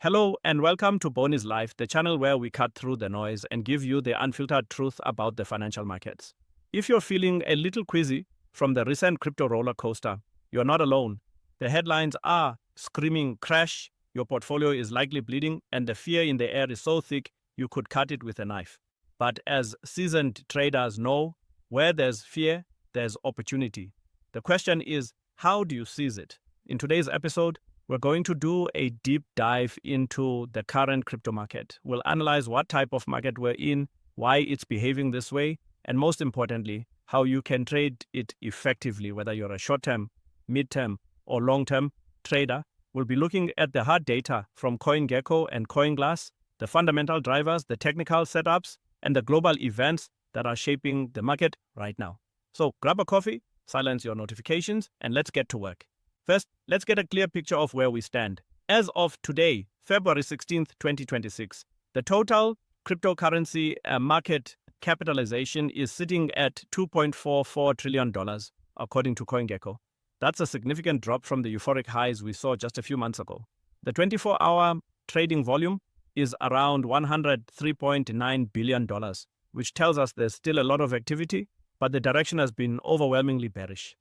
Hello and welcome to Boni's Life, the channel where we cut through the noise and give you the unfiltered truth about the financial markets. If you're feeling a little queasy from the recent crypto roller coaster, you're not alone. The headlines are screaming crash, your portfolio is likely bleeding, and the fear in the air is so thick you could cut it with a knife. But as seasoned traders know, where there's fear, there's opportunity. The question is, how do you seize it? In today's episode, we're going to do a deep dive into the current crypto market. We'll analyze what type of market we're in, why it's behaving this way, and most importantly, how you can trade it effectively, whether you're a short-term, mid-term, or long-term trader. We'll be looking at the hard data from CoinGecko and CoinGlass, the fundamental drivers, the technical setups, and the global events that are shaping the market right now. So grab a coffee, silence your notifications, and let's get to work. First, let's get a clear picture of where we stand. As of today, February 16th, 2026, the total cryptocurrency market capitalization is sitting at $2.44 trillion, according to CoinGecko. That's a significant drop from the euphoric highs we saw just a few months ago. The 24-hour trading volume is around $103.9 billion, which tells us there's still a lot of activity, but the direction has been overwhelmingly bearish.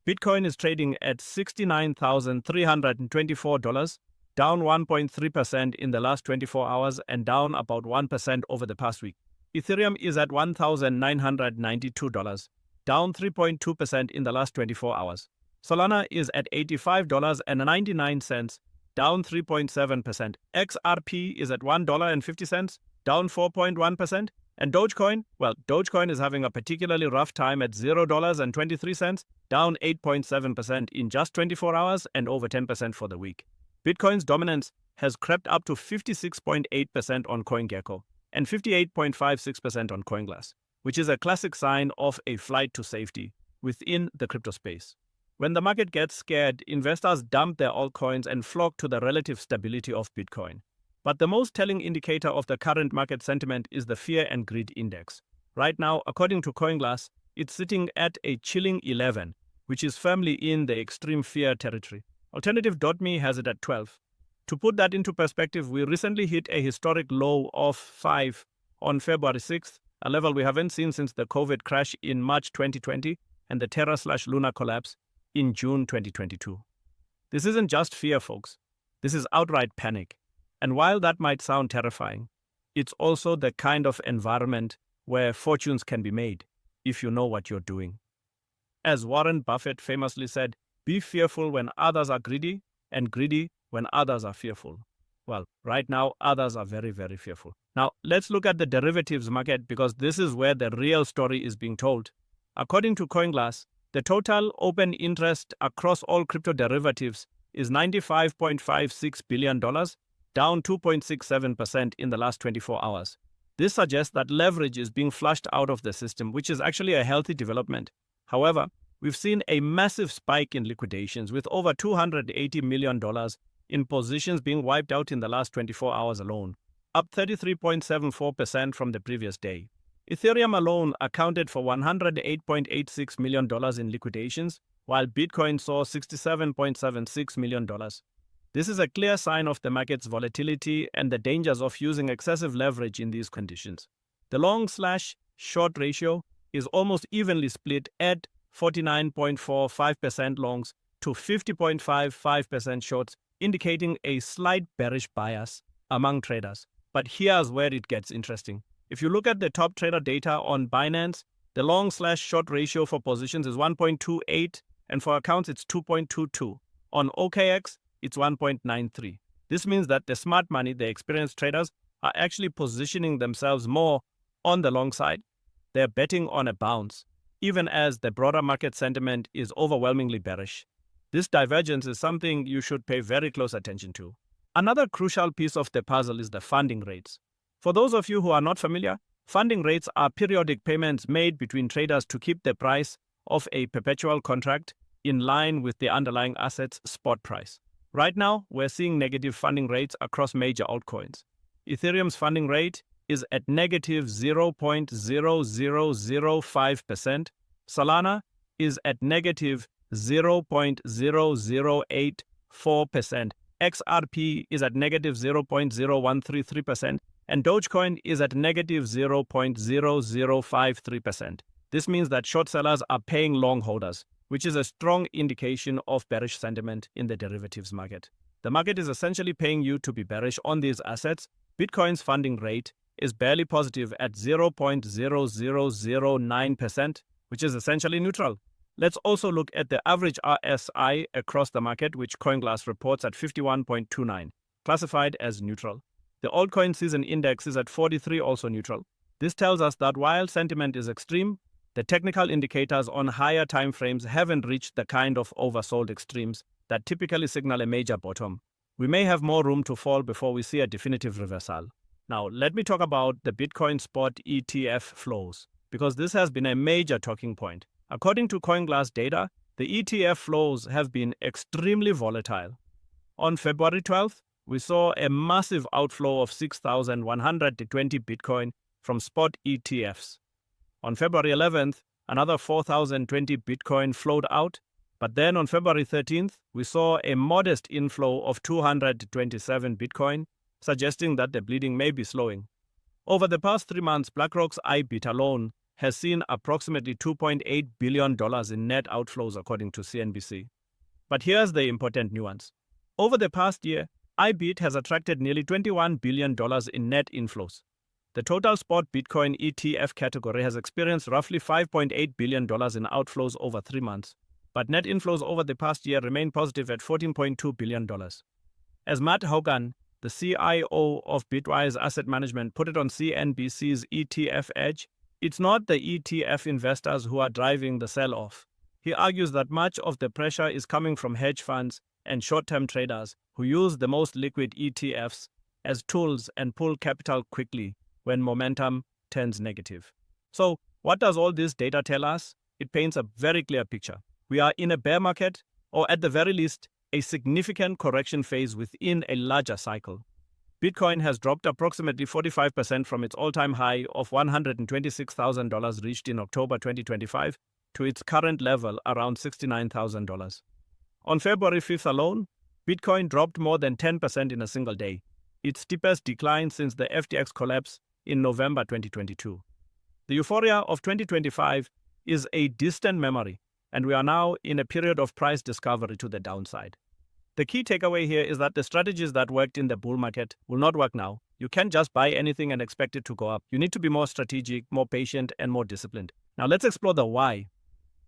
Bitcoin is trading at $69,324, down 1.3% in the last 24 hours and down about 1% over the past week. Ethereum is at $1,992, down 3.2% in the last 24 hours. Solana is at $85.99, down 3.7%. XRP is at $1.50, down 4.1%. And Dogecoin, Dogecoin is having a particularly rough time at $0.23, down 8.7% in just 24 hours and over 10% for the week. Bitcoin's dominance has crept up to 56.8% on CoinGecko and 58.56% on CoinGlass, which is a classic sign of a flight to safety within the crypto space. When the market gets scared, investors dump their altcoins and flock to the relative stability of Bitcoin. But the most telling indicator of the current market sentiment is the Fear and Greed Index. Right now, according to CoinGlass, it's sitting at a chilling 11, which is firmly in the extreme fear territory. Alternative.me has it at 12. To put that into perspective, we recently hit a historic low of 5 on February 6th, a level we haven't seen since the COVID crash in March 2020 and the Terra/Luna collapse in June 2022. This isn't just fear, folks. This is outright panic. And while that might sound terrifying, it's also the kind of environment where fortunes can be made if you know what you're doing. As Warren Buffett famously said, be fearful when others are greedy and greedy when others are fearful. Well, right now, others are very, very fearful. Now, let's look at the derivatives market because this is where the real story is being told. According to CoinGlass, the total open interest across all crypto derivatives is $95.56 billion, down 2.67% in the last 24 hours. This suggests that leverage is being flushed out of the system, which is actually a healthy development. However, we've seen a massive spike in liquidations with over $280 million in positions being wiped out in the last 24 hours alone, up 33.74% from the previous day. Ethereum alone accounted for $108.86 million in liquidations, while Bitcoin saw $67.76 million. This is a clear sign of the market's volatility and the dangers of using excessive leverage in these conditions. The long/short ratio is almost evenly split at 49.45% longs to 50.55% shorts, indicating a slight bearish bias among traders. But here's where it gets interesting. If you look at the top trader data on Binance, the long/short ratio for positions is 1.28 and for accounts it's 2.22. On OKX, it's 1.93. This means that the smart money, the experienced traders, are actually positioning themselves more on the long side. They're betting on a bounce, even as the broader market sentiment is overwhelmingly bearish. This divergence is something you should pay very close attention to. Another crucial piece of the puzzle is the funding rates. For those of you who are not familiar, funding rates are periodic payments made between traders to keep the price of a perpetual contract in line with the underlying asset's spot price. Right now, we're seeing negative funding rates across major altcoins. Ethereum's funding rate is at negative 0.0005%. Solana is at negative 0.0084%, XRP is at negative 0.0133%, and Dogecoin is at negative 0.0053%. This means that short sellers are paying long holders, which is a strong indication of bearish sentiment in the derivatives market. The market is essentially paying you to be bearish on these assets. Bitcoin's funding rate is barely positive at 0.0009%, which is essentially neutral. Let's also look at the average RSI across the market, which CoinGlass reports at 51.29, classified as neutral. The Altcoin Season Index is at 43, also neutral. This tells us that while sentiment is extreme, the technical indicators on higher timeframes haven't reached the kind of oversold extremes that typically signal a major bottom. We may have more room to fall before we see a definitive reversal. Now, let me talk about the Bitcoin spot ETF flows, because this has been a major talking point. According to CoinGlass data, the ETF flows have been extremely volatile. On February 12th, we saw a massive outflow of 6,120 Bitcoin from spot ETFs. On February 11th, another 4,020 Bitcoin flowed out, but then on February 13th, we saw a modest inflow of 227 Bitcoin, suggesting that the bleeding may be slowing. Over the past 3 months, BlackRock's IBIT alone has seen approximately $2.8 billion in net outflows, according to CNBC. But here's the important nuance. Over the past year, IBIT has attracted nearly $21 billion in net inflows. The total spot Bitcoin ETF category has experienced roughly $5.8 billion in outflows over 3 months, but net inflows over the past year remain positive at $14.2 billion. As Matt Hogan, the CIO of Bitwise Asset Management, put it on CNBC's ETF Edge, it's not the ETF investors who are driving the sell-off. He argues that much of the pressure is coming from hedge funds and short-term traders who use the most liquid ETFs as tools and pull capital quickly when momentum turns negative. So, what does all this data tell us? It paints a very clear picture. We are in a bear market, or at the very least, a significant correction phase within a larger cycle. Bitcoin has dropped approximately 45% from its all-time high of $126,000 reached in October 2025 to its current level around $69,000. On February 5th alone, Bitcoin dropped more than 10% in a single day, its steepest decline since the FTX collapse in November 2022. The euphoria of 2025 is a distant memory, and we are now in a period of price discovery to the downside. The key takeaway here is that the strategies that worked in the bull market will not work now. You can't just buy anything and expect it to go up. You need to be more strategic, more patient, and more disciplined. Now let's explore the why.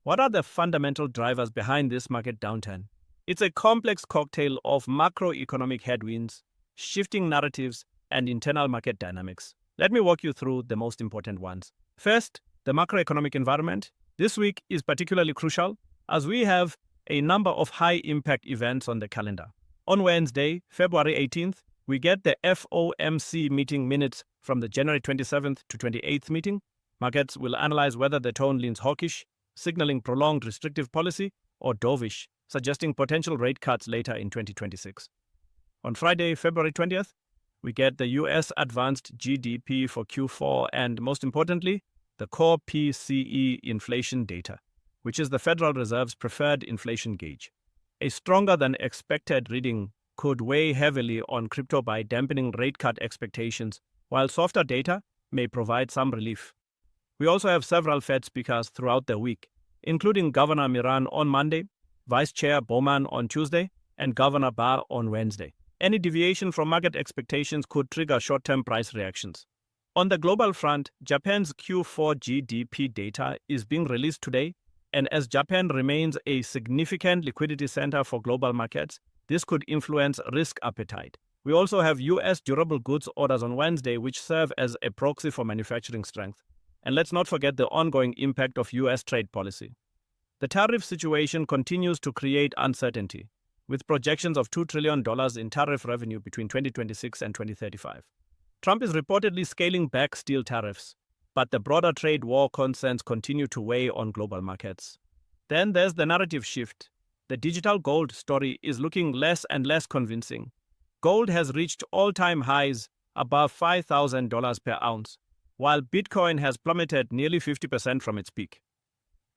What are the fundamental drivers behind this market downturn? It's a complex cocktail of macroeconomic headwinds, shifting narratives, and internal market dynamics. Let me walk you through the most important ones. First, the macroeconomic environment. This week is particularly crucial as we have a number of high-impact events on the calendar. On Wednesday, February 18th, we get the FOMC meeting minutes from the January 27th to 28th meeting. Markets will analyze whether the tone leans hawkish, signaling prolonged restrictive policy, or dovish, suggesting potential rate cuts later in 2026. On Friday, February 20th, we get the US advanced GDP for Q4 and, most importantly, the core PCE inflation data, which is the Federal Reserve's preferred inflation gauge. A stronger than expected reading could weigh heavily on crypto by dampening rate cut expectations, while softer data may provide some relief. We also have several Fed speakers throughout the week, including Governor Miran on Monday, Vice Chair Bowman on Tuesday, and Governor Barr on Wednesday. Any deviation from market expectations could trigger short-term price reactions. On the global front, Japan's Q4 GDP data is being released today, and as Japan remains a significant liquidity center for global markets, this could influence risk appetite. We also have US durable goods orders on Wednesday, which serve as a proxy for manufacturing strength. And let's not forget the ongoing impact of US trade policy. The tariff situation continues to create uncertainty, with projections of $2 trillion in tariff revenue between 2026 and 2035. Trump is reportedly scaling back steel tariffs, but the broader trade war concerns continue to weigh on global markets. Then there's the narrative shift. The digital gold story is looking less and less convincing. Gold has reached all-time highs above $5,000 per ounce, while Bitcoin has plummeted nearly 50% from its peak.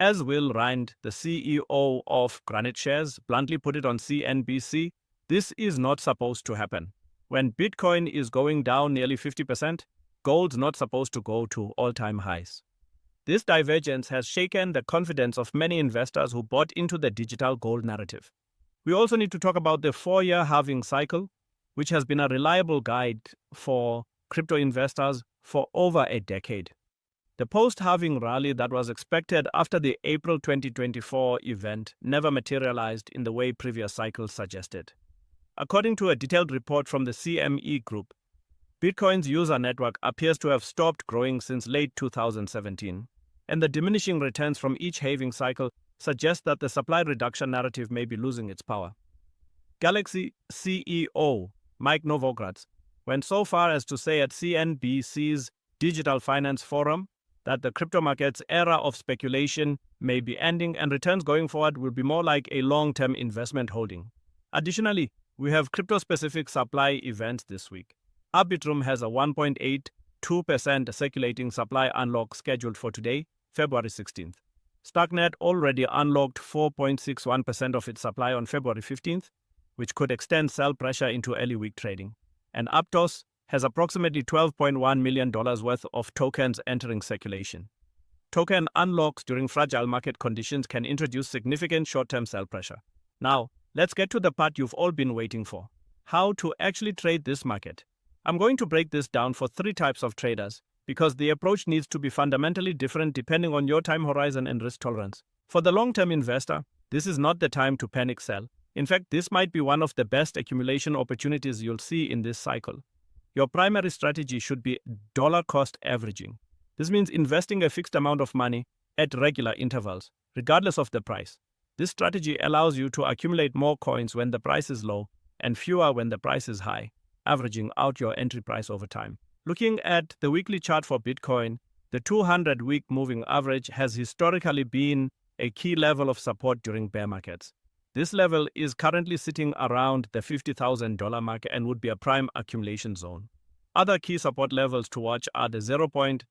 As Will Rind, the CEO of Granite Shares, bluntly put it on CNBC, This is not supposed to happen. When Bitcoin is going down nearly 50%, gold's not supposed to go to all-time highs. This divergence has shaken the confidence of many investors who bought into the digital gold narrative. We also need to talk about the 4-year halving cycle, which has been a reliable guide for crypto investors for over a decade. The post-halving rally that was expected after the April 2024 event never materialized in the way previous cycles suggested. According to a detailed report from the CME Group, Bitcoin's user network appears to have stopped growing since late 2017, and the diminishing returns from each halving cycle suggest that the supply reduction narrative may be losing its power. Galaxy CEO Mike Novogratz went so far as to say at CNBC's Digital Finance Forum that the crypto market's era of speculation may be ending and returns going forward will be more like a long-term investment holding. Additionally, we have crypto-specific supply events this week. Arbitrum has a 1.82% circulating supply unlock scheduled for today, February 16th. Starknet already unlocked 4.61% of its supply on February 15th, which could extend sell pressure into early week trading. And Aptos has approximately $12.1 million worth of tokens entering circulation. Token unlocks during fragile market conditions can introduce significant short-term sell pressure. Now, let's get to the part you've all been waiting for: how to actually trade this market. I'm going to break this down for 3 types of traders, because the approach needs to be fundamentally different depending on your time horizon and risk tolerance. For the long-term investor, this is not the time to panic sell. In fact, this might be one of the best accumulation opportunities you'll see in this cycle. Your primary strategy should be dollar cost averaging. This means investing a fixed amount of money at regular intervals, regardless of the price. This strategy allows you to accumulate more coins when the price is low and fewer when the price is high, averaging out your entry price over time. Looking at the weekly chart for Bitcoin, the 200-week moving average has historically been a key level of support during bear markets. This level is currently sitting around the $50,000 mark and would be a prime accumulation zone. Other key support levels to watch are the 0.382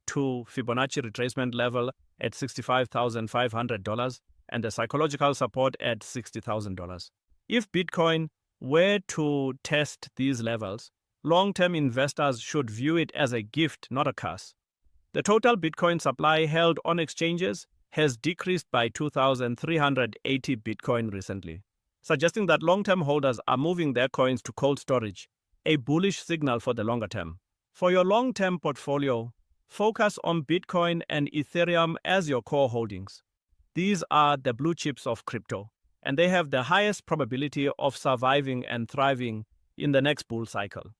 Fibonacci retracement level at $65,500 and the psychological support at $60,000. If Bitcoin were to test these levels, long-term investors should view it as a gift, not a curse. The total Bitcoin supply held on exchanges has decreased by 2,380 Bitcoin recently, suggesting that long-term holders are moving their coins to cold storage, a bullish signal for the longer term. For your long-term portfolio, focus on Bitcoin and Ethereum as your core holdings. These are the blue chips of crypto, and they have the highest probability of surviving and thriving in the next bull cycle.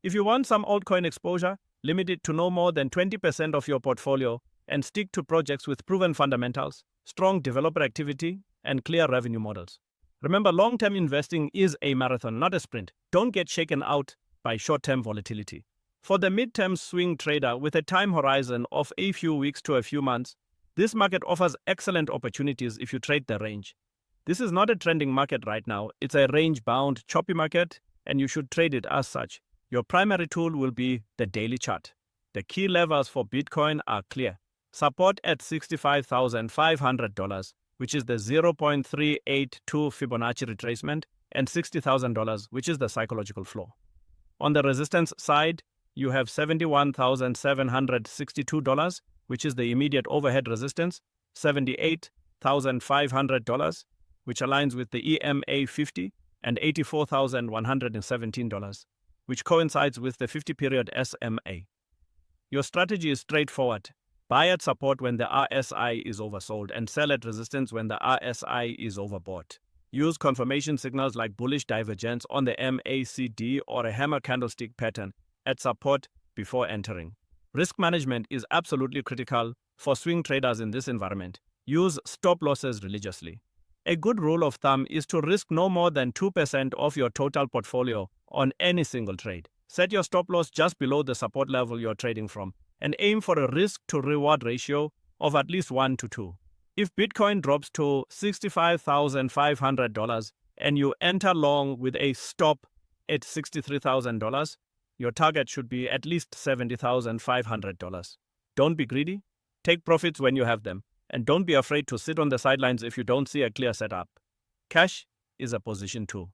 If you want some altcoin exposure, limit it to no more than 20% of your portfolio and stick to projects with proven fundamentals, strong developer activity, and clear revenue models. Remember, long-term investing is a marathon, not a sprint. Don't get shaken out by short-term volatility. For the mid-term swing trader with a time horizon of a few weeks to a few months, this market offers excellent opportunities if you trade the range. This is not a trending market right now. It's a range-bound, choppy market, and you should trade it as such. Your primary tool will be the daily chart. The key levels for Bitcoin are clear. Support at $65,500, which is the 0.382 Fibonacci retracement, and $60,000, which is the psychological floor. On the resistance side, you have $71,762, which is the immediate overhead resistance, $78,500, which aligns with the EMA 50, and $84,117, which coincides with the 50-period SMA. Your strategy is straightforward. Buy at support when the RSI is oversold and sell at resistance when the RSI is overbought. Use confirmation signals like bullish divergence on the MACD or a hammer candlestick pattern at support before entering. Risk management is absolutely critical for swing traders in this environment. Use stop losses religiously. A good rule of thumb is to risk no more than 2% of your total portfolio on any single trade. Set your stop loss just below the support level you're trading from and aim for a risk-to-reward ratio of at least 1 to 2. If Bitcoin drops to $65,500 and you enter long with a stop at $63,000, your target should be at least $70,500. Don't be greedy. Take profits when you have them. And don't be afraid to sit on the sidelines if you don't see a clear setup. Cash is a position too.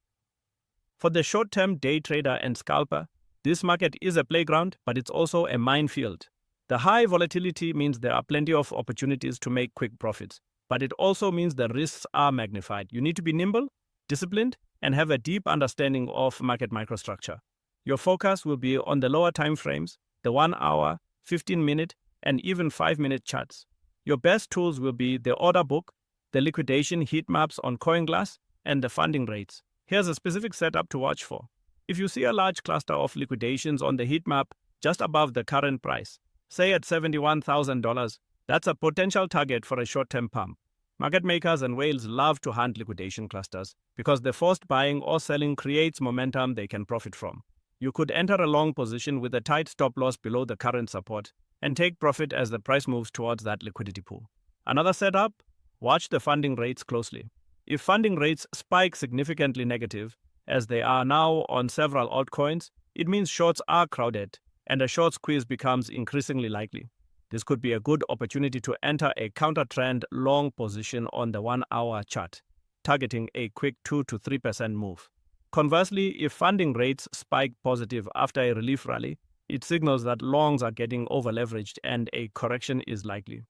For the short-term day trader and scalper, this market is a playground, but it's also a minefield. The high volatility means there are plenty of opportunities to make quick profits, but it also means the risks are magnified. You need to be nimble, disciplined, and have a deep understanding of market microstructure. Your focus will be on the lower time frames, the 1 hour, 15-minute, and even 5-minute charts. Your best tools will be the order book, the liquidation heat maps on CoinGlass, and the funding rates. Here's a specific setup to watch for. If you see a large cluster of liquidations on the heat map just above the current price, say at $71,000, that's a potential target for a short-term pump. Market makers and whales love to hunt liquidation clusters because the forced buying or selling creates momentum they can profit from. You could enter a long position with a tight stop loss below the current support and take profit as the price moves towards that liquidity pool. Another setup, watch the funding rates closely. If funding rates spike significantly negative, as they are now on several altcoins, it means shorts are crowded and a short squeeze becomes increasingly likely. This could be a good opportunity to enter a counter-trend long position on the 1 hour chart, targeting a quick 2 to 3% move. Conversely, if funding rates spike positive after a relief rally, it signals that longs are getting over-leveraged and a correction is likely.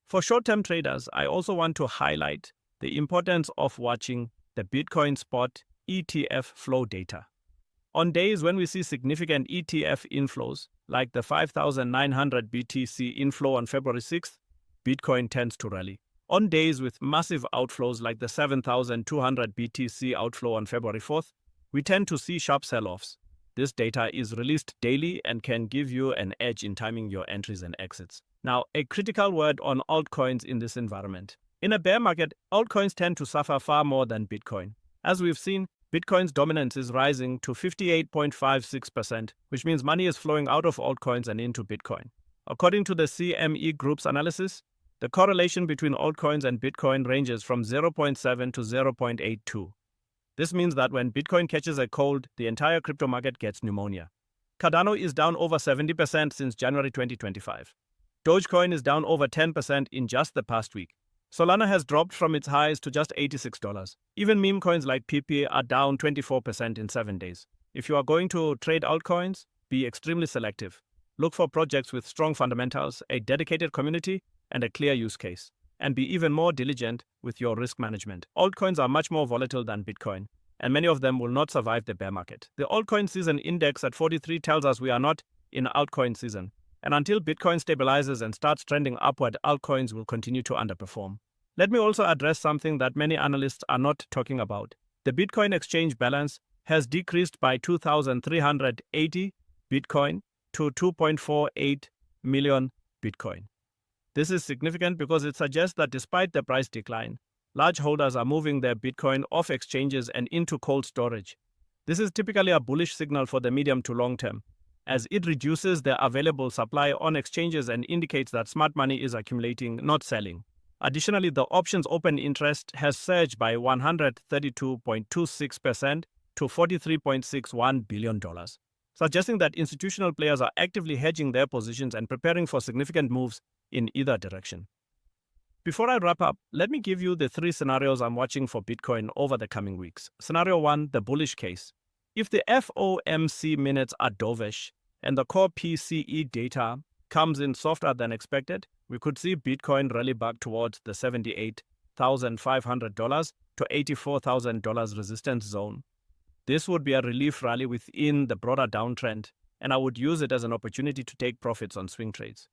For short-term traders, I also want to highlight the importance of watching the Bitcoin spot ETF flow data. On days when we see significant ETF inflows, like the 5,900 BTC inflow on February 6th, Bitcoin tends to rally. On days with massive outflows like the 7,200 BTC outflow on February 4th, we tend to see sharp sell-offs. This data is released daily and can give you an edge in timing your entries and exits. Now, a critical word on altcoins in this environment. In a bear market, altcoins tend to suffer far more than Bitcoin. As we've seen, Bitcoin's dominance is rising to 58.56%, which means money is flowing out of altcoins and into Bitcoin. According to the CME Group's analysis, the correlation between altcoins and Bitcoin ranges from 0.7 to 0.82. This means that when Bitcoin catches a cold, the entire crypto market gets pneumonia. Cardano is down over 70% since January 2025. Dogecoin is down over 10% in just the past week. Solana has dropped from its highs to just $86. Even meme coins like PP are down 24% in 7 days. If you are going to trade altcoins, be extremely selective. Look for projects with strong fundamentals, a dedicated community, and a clear use case. And be even more diligent with your risk management. Altcoins are much more volatile than Bitcoin, and many of them will not survive the bear market. The Altcoin Season Index at 43 tells us we are not in altcoin season. And until Bitcoin stabilizes and starts trending upward, altcoins will continue to underperform. Let me also address something that many analysts are not talking about. The Bitcoin exchange balance has decreased by 2,380 Bitcoin to 2.48 million Bitcoin. This is significant because it suggests that despite the price decline, large holders are moving their Bitcoin off exchanges and into cold storage. This is typically a bullish signal for the medium to long term, as it reduces the available supply on exchanges and indicates that smart money is accumulating, not selling. Additionally, the options open interest has surged by 132.26% to $43.61 billion, suggesting that institutional players are actively hedging their positions and preparing for significant moves in either direction. Before I wrap up, let me give you the 3 scenarios I'm watching for Bitcoin over the coming weeks. Scenario 1, the bullish case. If the FOMC minutes are dovish and the core PCE data comes in softer than expected, we could see Bitcoin rally back towards the $78,500 to $84,000 resistance zone. This would be a relief rally within the broader downtrend, and I would use it as an opportunity to take profits on swing trades.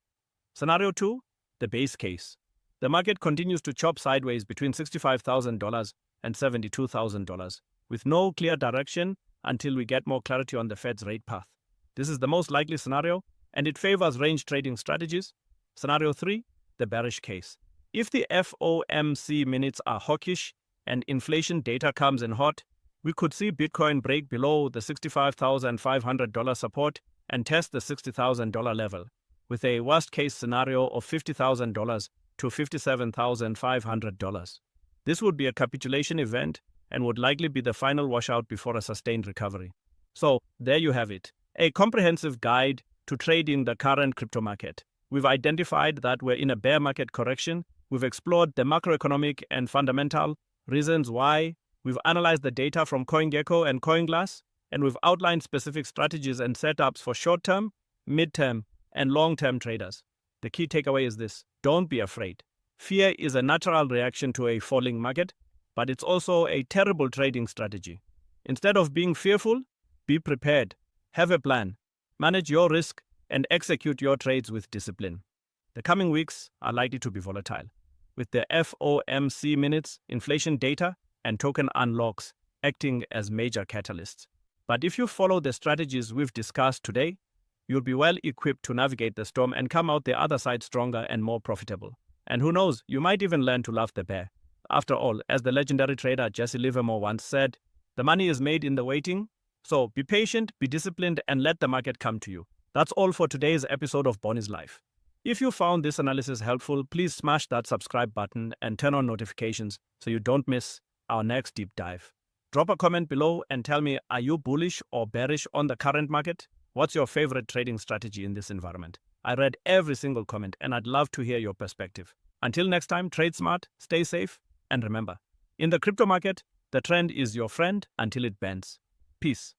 Scenario 2, the base case. The market continues to chop sideways between $65,000 and $72,000, with no clear direction until we get more clarity on the Fed's rate path. This is the most likely scenario, and it favors range trading strategies. Scenario 3, the bearish case. If the FOMC minutes are hawkish and inflation data comes in hot, we could see Bitcoin break below the $65,500 support and test the $60,000 level, with a worst-case scenario of $50,000 to $57,500. This would be a capitulation event and would likely be the final washout before a sustained recovery. So, there you have it, a comprehensive guide to trading the current crypto market. We've identified that we're in a bear market correction. We've explored the macroeconomic and fundamental reasons why We've analyzed the data from CoinGecko and CoinGlass, and we've outlined specific strategies and setups for short-term, mid-term, and long-term traders. The key takeaway is this: don't be afraid. Fear is a natural reaction to a falling market, but it's also a terrible trading strategy. Instead of being fearful, be prepared, have a plan, manage your risk, and execute your trades with discipline. The coming weeks are likely to be volatile, with the FOMC minutes, inflation data, and token unlocks acting as major catalysts. But if you follow the strategies we've discussed today, you'll be well equipped to navigate the storm and come out the other side stronger and more profitable. And who knows, you might even learn to love the bear. After all, as the legendary trader Jesse Livermore once said, the money is made in the waiting. So be patient, be disciplined, and let the market come to you. That's all for today's episode of Boni's Life. If you found this analysis helpful, please smash that subscribe button and turn on notifications so you don't miss our next deep dive. Drop a comment below and tell me, are you bullish or bearish on the current market? What's your favorite trading strategy in this environment? I read every single comment and I'd love to hear your perspective. Until next time, trade smart, stay safe, and remember, in the crypto market, the trend is your friend until it bends. Peace.